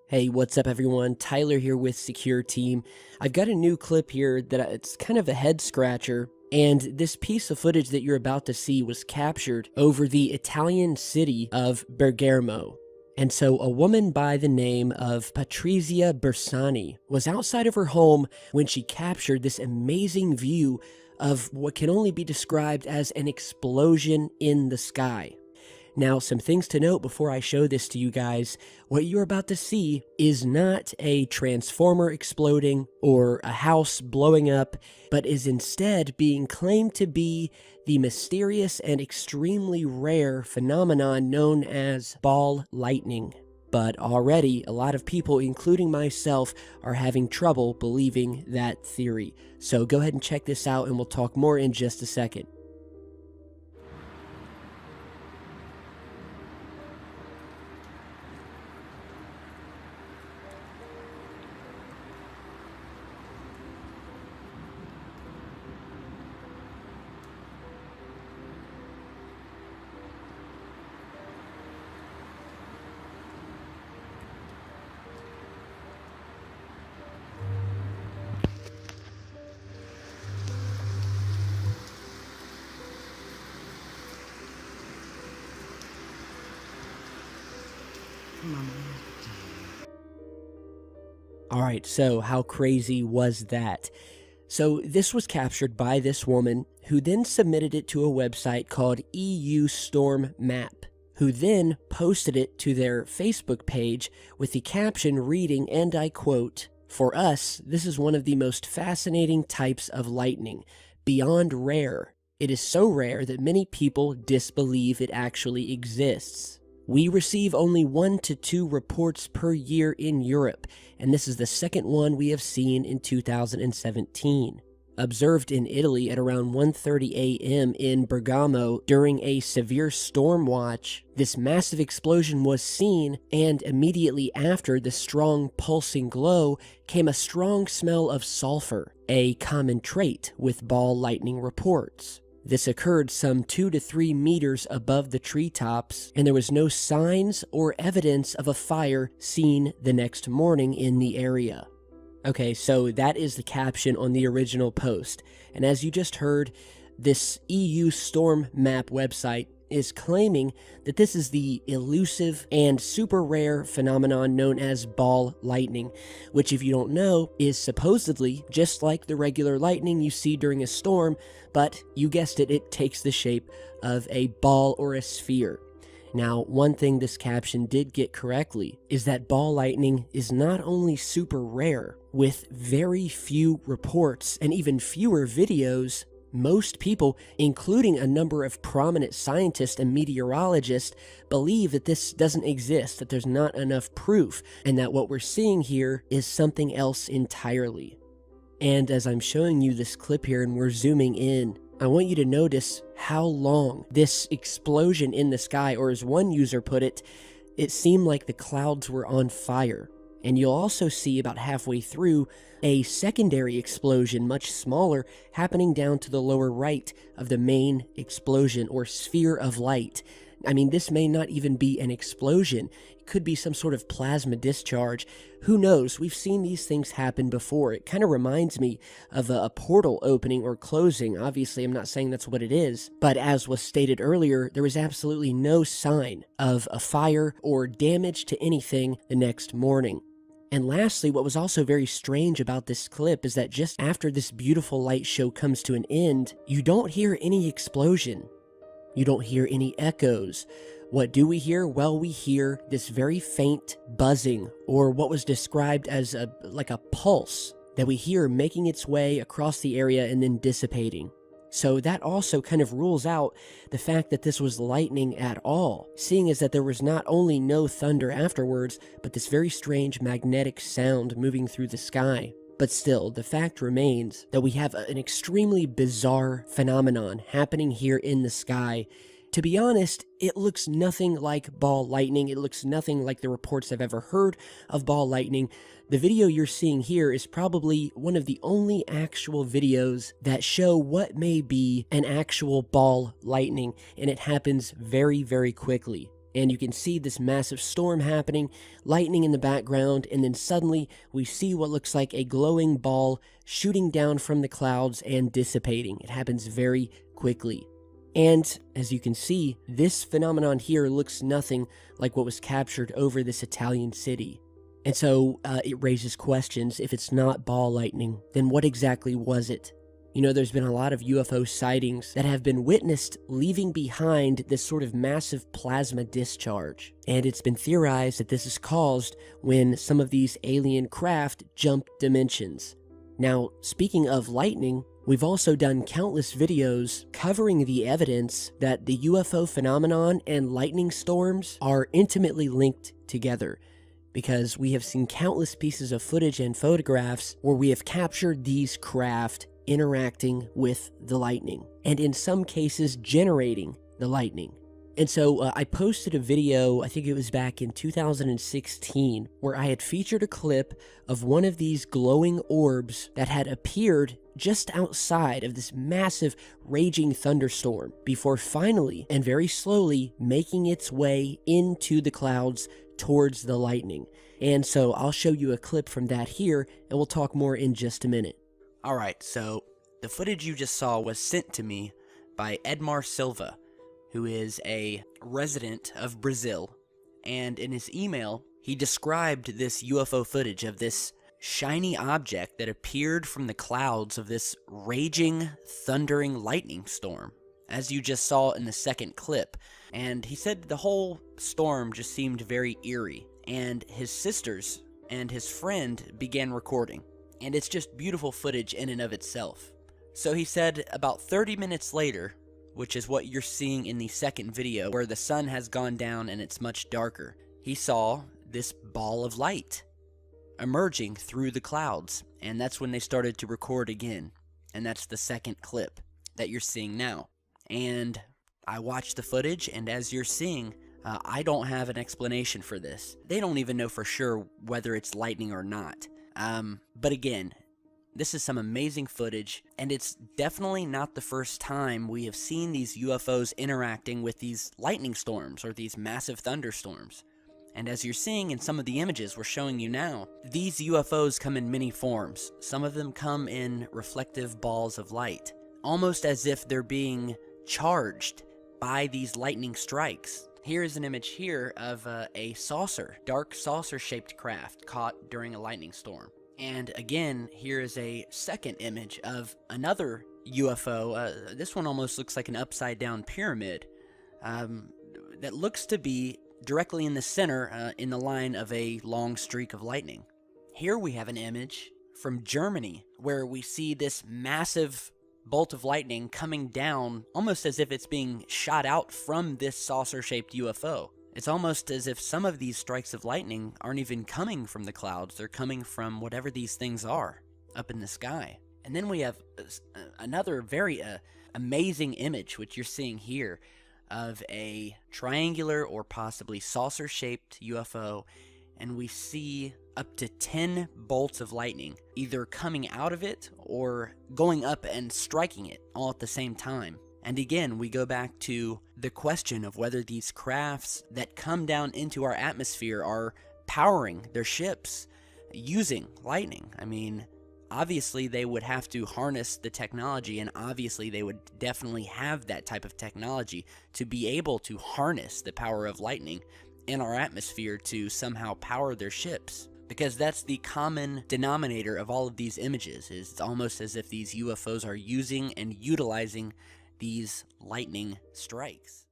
Hey, what's up everyone? Tyler here with Secure Team. I've got a new clip here that it's kind of a head scratcher, and this piece of footage that you're about to see was captured over the Italian city of Bergamo. And so a woman by the name of Patrizia Bersani was outside of her home when she captured this amazing view of what can only be described as an explosion in the sky. Now, some things to note before I show this to you guys. What you're about to see is not a transformer exploding or a house blowing up, but is instead being claimed to be the mysterious and extremely rare phenomenon known as ball lightning. But already, a lot of people, including myself, are having trouble believing that theory. So go ahead and check this out and we'll talk more in just a second. Alright, so how crazy was that? So this was captured by this woman, who then submitted it to a website called EU Storm Map, who then posted it to their Facebook page with the caption reading, and I quote, "For us, this is one of the most fascinating types of lightning, beyond rare. It is so rare that many people disbelieve it actually exists. We receive only 1 to 2 reports per year in Europe, and this is the second one we have seen in 2017. Observed in Italy at around 1:30 a.m. in Bergamo during a severe storm watch, this massive explosion was seen, and immediately after the strong pulsing glow came a strong smell of sulfur, a common trait with ball lightning reports. This occurred some 2 to 3 meters above the treetops, and there was no signs or evidence of a fire seen the next morning in the area." Okay, so that is the caption on the original post, and as you just heard, this EU Storm Map website is claiming that this is the elusive and super rare phenomenon known as ball lightning, which, if you don't know, is supposedly just like the regular lightning you see during a storm, but you guessed it, it takes the shape of a ball or a sphere. Now, one thing this caption did get correctly is that ball lightning is not only super rare, with very few reports and even fewer videos. Most people, including a number of prominent scientists and meteorologists, believe that this doesn't exist, that there's not enough proof, and that what we're seeing here is something else entirely. And as I'm showing you this clip here and we're zooming in, I want you to notice how long this explosion in the sky, or as one user put it, it seemed like the clouds were on fire. And you'll also see about halfway through a secondary explosion, much smaller, happening down to the lower right of the main explosion or sphere of light. I mean, this may not even be an explosion. It could be some sort of plasma discharge. Who knows? We've seen these things happen before. It kind of reminds me of a portal opening or closing. Obviously, I'm not saying that's what it is, but as was stated earlier, there was absolutely no sign of a fire or damage to anything the next morning. And lastly, what was also very strange about this clip is that just after this beautiful light show comes to an end, you don't hear any explosion. You don't hear any echoes. What do we hear? Well, we hear this very faint buzzing, or what was described as like a pulse that we hear making its way across the area and then dissipating. So that also kind of rules out the fact that this was lightning at all, seeing as that there was not only no thunder afterwards, but this very strange magnetic sound moving through the sky. But still, the fact remains that we have an extremely bizarre phenomenon happening here in the sky. To be honest, it looks nothing like ball lightning. It looks nothing like the reports I've ever heard of ball lightning. The video you're seeing here is probably one of the only actual videos that show what may be an actual ball lightning, and it happens very, very quickly. And you can see this massive storm happening, lightning in the background, and then suddenly we see what looks like a glowing ball shooting down from the clouds and dissipating. It happens very quickly. And as you can see, this phenomenon here looks nothing like what was captured over this Italian city. And so it raises questions. If it's not ball lightning, then what exactly was it? You know, there's been a lot of UFO sightings that have been witnessed leaving behind this sort of massive plasma discharge. And it's been theorized that this is caused when some of these alien craft jump dimensions. Now, speaking of lightning, we've also done countless videos covering the evidence that the UFO phenomenon and lightning storms are intimately linked together, because we have seen countless pieces of footage and photographs where we have captured these craft interacting with the lightning, and in some cases generating the lightning. And so I posted a video, I think it was back in 2016, where I had featured a clip of one of these glowing orbs that had appeared just outside of this massive raging thunderstorm before finally and very slowly making its way into the clouds towards the lightning. And so I'll show you a clip from that here, and we'll talk more in just a minute. Alright, so the footage you just saw was sent to me by Edmar Silva, who is a resident of Brazil, and in his email, he described this UFO footage of this shiny object that appeared from the clouds of this raging, thundering lightning storm, as you just saw in the second clip. And he said the whole storm just seemed very eerie, and his sisters and his friend began recording. And it's just beautiful footage in and of itself. So he said about 30 minutes later, which is what you're seeing in the second video, where the sun has gone down and it's much darker, he saw this ball of light emerging through the clouds, and that's when they started to record again. And that's the second clip that you're seeing now. And I watched the footage, and as you're seeing, I don't have an explanation for this. They don't even know for sure whether it's lightning or not. But again, this is some amazing footage, and it's definitely not the first time we have seen these UFOs interacting with these lightning storms or these massive thunderstorms. And as you're seeing in some of the images we're showing you now, these UFOs come in many forms. Some of them come in reflective balls of light, almost as if they're being charged by these lightning strikes. Here is an image here of a saucer, dark saucer-shaped craft caught during a lightning storm. And again, here is a second image of another UFO. This one almost looks like an upside-down pyramid that looks to be directly in the center in the line of a long streak of lightning. Here we have an image from Germany where we see this massive bolt of lightning coming down almost as if it's being shot out from this saucer-shaped UFO. It's almost as if some of these strikes of lightning aren't even coming from the clouds. They're coming from whatever these things are up in the sky. And then we have another very amazing image, which you're seeing here, of a triangular or possibly saucer-shaped UFO, and we see up to 10 bolts of lightning either coming out of it or going up and striking it all at the same time. And again, we go back to the question of whether these crafts that come down into our atmosphere are powering their ships using lightning. I mean, obviously they would have to harness the technology, and obviously they would definitely have that type of technology to be able to harness the power of lightning in our atmosphere to somehow power their ships. Because that's the common denominator of all of these images, is it's almost as if these UFOs are using and utilizing these lightning strikes.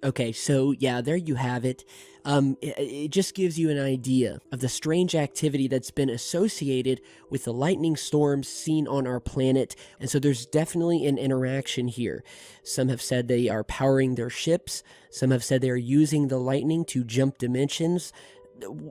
Okay, so yeah, there you have it. It just gives you an idea of the strange activity that's been associated with the lightning storms seen on our planet. And so there's definitely an interaction here. Some have said they are powering their ships. Some have said they are using the lightning to jump dimensions.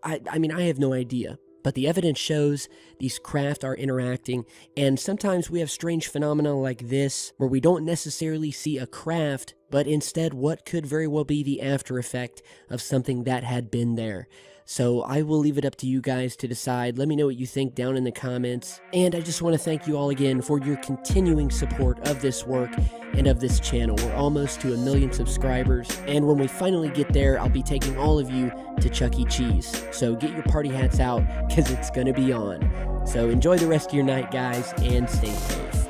I mean, I have no idea. But the evidence shows these craft are interacting, and sometimes we have strange phenomena like this where we don't necessarily see a craft, but instead what could very well be the after effect of something that had been there. So I will leave it up to you guys to decide. Let me know what you think down in the comments. And I just want to thank you all again for your continuing support of this work and of this channel. We're almost to 1 million subscribers. And when we finally get there, I'll be taking all of you to Chuck E. Cheese. So get your party hats out because it's going to be on. So enjoy the rest of your night, guys, and stay safe.